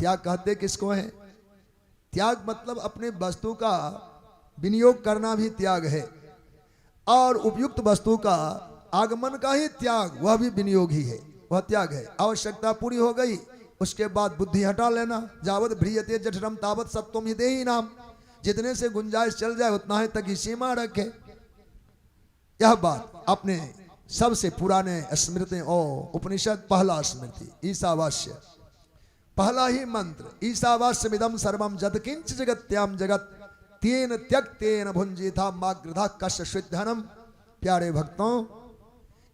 त्याग कहते किसको है? त्याग मतलब अपने वस्तु का विनियोग करना भी त्याग है, और उपयुक्त वस्तु का आगमन का ही त्याग, वह भी विनियोग ही है, वह त्याग है। आवश्यकता पूरी हो गई, उसके बाद बुद्धि हटा लेना। जावत भ्रियते जठरम तावत सत्वम ही देही नाम, जितने से गुंजाइश चल जाए उतना ही तक ही सीमा रखे। यह बात अपने सबसे पुराने स्मृति और उपनिषद, पहला स्मृति ईशावास्य, पहला ही मंत्र ईशावास्यमिदं सर्वं जदकिंच जगत्याम जगत तेन त्यक्तेन भुंजिता माग्रधा कस्य शुद्धनम। प्यारे भक्तों,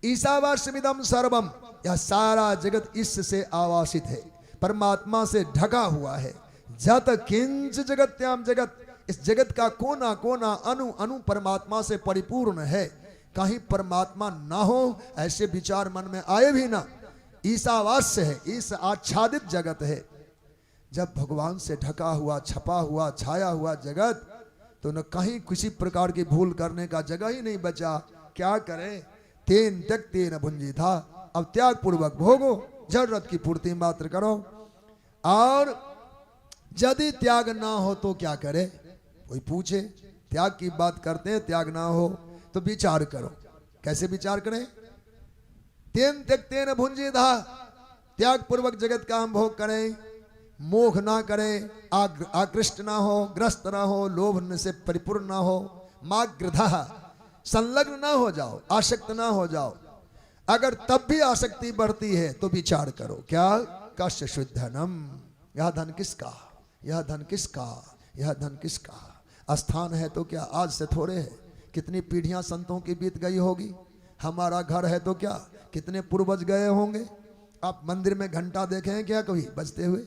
ईशावास्यमिदं सर्वम, यह सारा जगत इससे आवासित है, परमात्मा से ढका हुआ है। जत किंच जगत्याम जगत, इस जगत का कोना कोना अणु अणु परमात्मा से परिपूर्ण है। कहीं परमात्मा ना हो ऐसे विचार मन में आए भी ना। ईशावास्य है, इस आच्छादित जगत है। जब भगवान से ढका हुआ, छपा हुआ, छाया हुआ जगत, तो न कहीं किसी प्रकार की भूल करने का जगह ही नहीं बचा। क्या करें? तेन त्यक्तेन भुंजिता, अब त्याग पूर्वक भोगो, जरूरत की पूर्ति मात्र करो। और यदि त्याग ना हो तो क्या करे? कोई पूछे, त्याग की बात करते हैं, त्याग ना हो तो विचार करो। कैसे विचार करें? तेन त्यक्तेन भुंजिता, त्याग पूर्वक जगत का हम भोग करें, मोह ना करें, आकृष्ट ना हो, ग्रस्त ना हो, लोभ से परिपूर्ण ना हो, माग्रधा, संलग्न ना हो जाओ, आसक्त ना हो जाओ। अगर तब भी आसक्ति बढ़ती है तो विचार करो, क्या कस्य शुद्धनम, यह धन किसका, यह धन किसका, यह धन किसका। स्थान है तो क्या आज से थोड़े है, कितनी पीढ़ियां संतों की बीत गई होगी। हमारा घर है तो क्या, कितने पूर्वज गए होंगे। आप मंदिर में घंटा देखे हैं क्या कभी बजते हुए?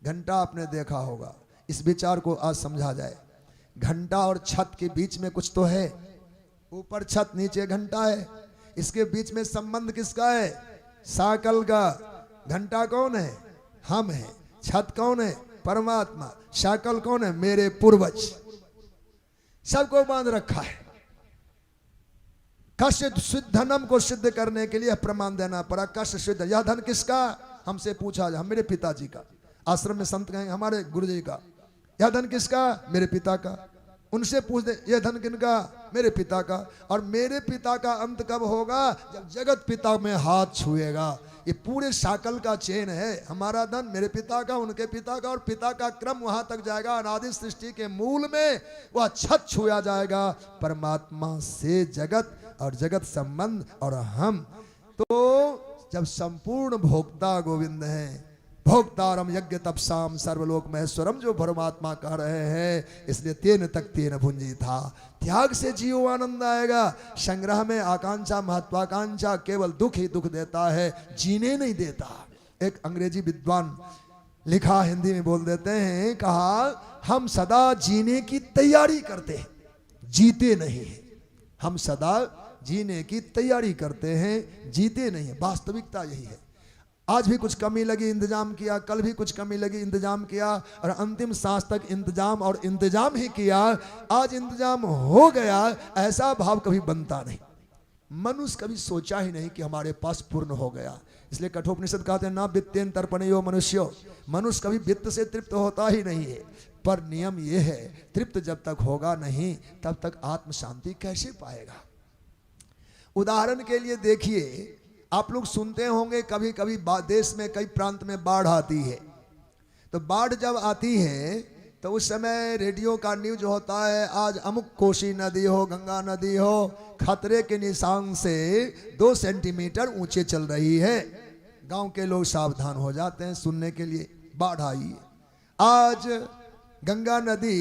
घंटा आपने देखा होगा। इस विचार को आज समझा जाए। घंटा और छत के बीच में कुछ तो है, ऊपर छत नीचे घंटा है, इसके बीच में संबंध किसका है? साकल का। घंटा कौन है? हम हैं। छत कौन है? परमात्मा। साकल कौन है? मेरे पूर्वज। सबको बांध रखा है। कस्य शुद्धनम को सिद्ध करने के लिए प्रमाण देना पड़ा। कस्य शुद्ध, यह धन किसका? हमसे पूछा जाए, मेरे पिताजी का। आश्रम में संत कहेंगे हमारे गुरुजी का। यह धन किसका? मेरे पिता का। उनसे पूछ दे, यह धन किनका? मेरे पिता का। और मेरे पिता का अंत कब होगा? जब जगत पिता में हाथ छुएगा। ये पूरे साकल का चेन है। हमारा धन मेरे पिता का, उनके पिता का, और पिता का क्रम वहां तक जाएगा। अनादि सृष्टि के मूल में वह छत छुआ जाएगा, परमात्मा से जगत और जगत संबंध और हम। तो जब संपूर्ण भोक्ता गोविंद हैं, भोक्तारम यज्ञ तपसाम सर्वलोक महेश्वरम, जो परमात्मा कह रहे हैं, इसलिए तेन तक तेन भुंजिता। त्याग से जीव आनंद आएगा। संग्रह में आकांक्षा, महत्वाकांक्षा केवल दुख ही दुख देता है, जीने नहीं देता। एक अंग्रेजी विद्वान लिखा, हिंदी में बोल देते हैं, कहा हम सदा जीने की तैयारी करते हैं, जीते नहीं है। हम सदा जीने की तैयारी करते हैं, जीते नहीं है। वास्तविकता यही है। आज भी कुछ कमी लगी, इंतजाम किया, कल भी कुछ कमी लगी, इंतजाम किया, और अंतिम सांस तक इंतजाम और इंतजाम ही किया। आज इंतजाम हो गया, ऐसा भाव कभी बनता नहीं। मनुष्य कभी सोचा ही नहीं कि हमारे पास पूर्ण हो गया। इसलिए कठोपनिषद कहते हैं, ना वित्तेन तर्पणयो मनुष्यो, मनुष्य कभी वित्त से तृप्त होता ही नहीं है। पर नियम यह है, तृप्त जब तक होगा नहीं तब तक आत्म शांति कैसे पाएगा। उदाहरण के लिए देखिए, आप लोग सुनते होंगे कभी कभी देश में कई प्रांत में बाढ़ आती है। तो बाढ़ जब आती है तो उस समय रेडियो का न्यूज होता है, आज अमुक कोसी नदी हो, गंगा नदी हो, खतरे के निशान से 2 सेंटीमीटर ऊंचे चल रही है। गांव के लोग सावधान हो जाते हैं सुनने के लिए, बाढ़ आई है। आज गंगा नदी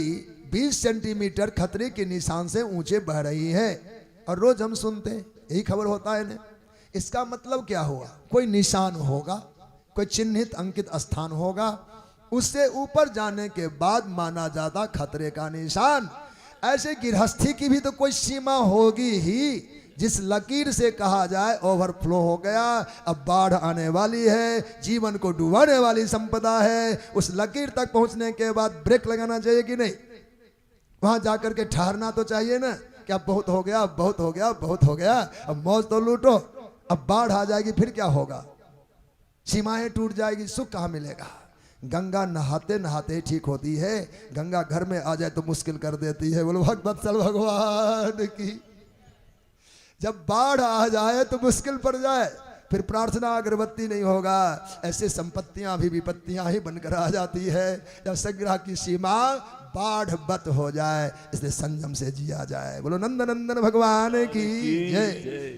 20 सेंटीमीटर खतरे के निशान से ऊंचे बह रही है, और रोज हम सुनते हैं, यही खबर होता है ना। इसका मतलब क्या हुआ? कोई निशान होगा, कोई चिन्हित अंकित स्थान होगा, उससे ऊपर जाने के बाद माना जाता खतरे का निशान। ऐसे गृहस्थी की भी तो कोई सीमा होगी ही, जिस लकीर से कहा जाए ओवरफ्लो हो गया, अब बाढ़ आने वाली है, जीवन को डुबाने वाली संपदा है, उस लकीर तक पहुंचने के बाद ब्रेक लगाना चाहिए कि नहीं? वहां जाकर के ठहरना तो चाहिए ना, कि अब बहुत हो गया, अब बहुत हो गया, बहुत हो गया, अब मौज तो लूटो। अब बाढ़ आ जाएगी फिर क्या होगा? सीमाएं टूट जाएगी, सुख कहाँ मिलेगा? गंगा नहाते नहाते ही ठीक होती है, गंगा घर में आ जाए तो मुश्किल कर देती है। बोलो भगवत्सल भगवान की। जब बाढ़ आ जाए तो मुश्किल पड़ जाए, फिर प्रार्थना अगरबत्ती नहीं होगा, ऐसे संपत्तियां भी विपत्तियां ही बनकर आ जाती है। जब संग्रह की सीमा बाढ़ बत हो जाए, इसलिए संयम से जिया जाए। बोलो नंद नंदन भगवान की जय।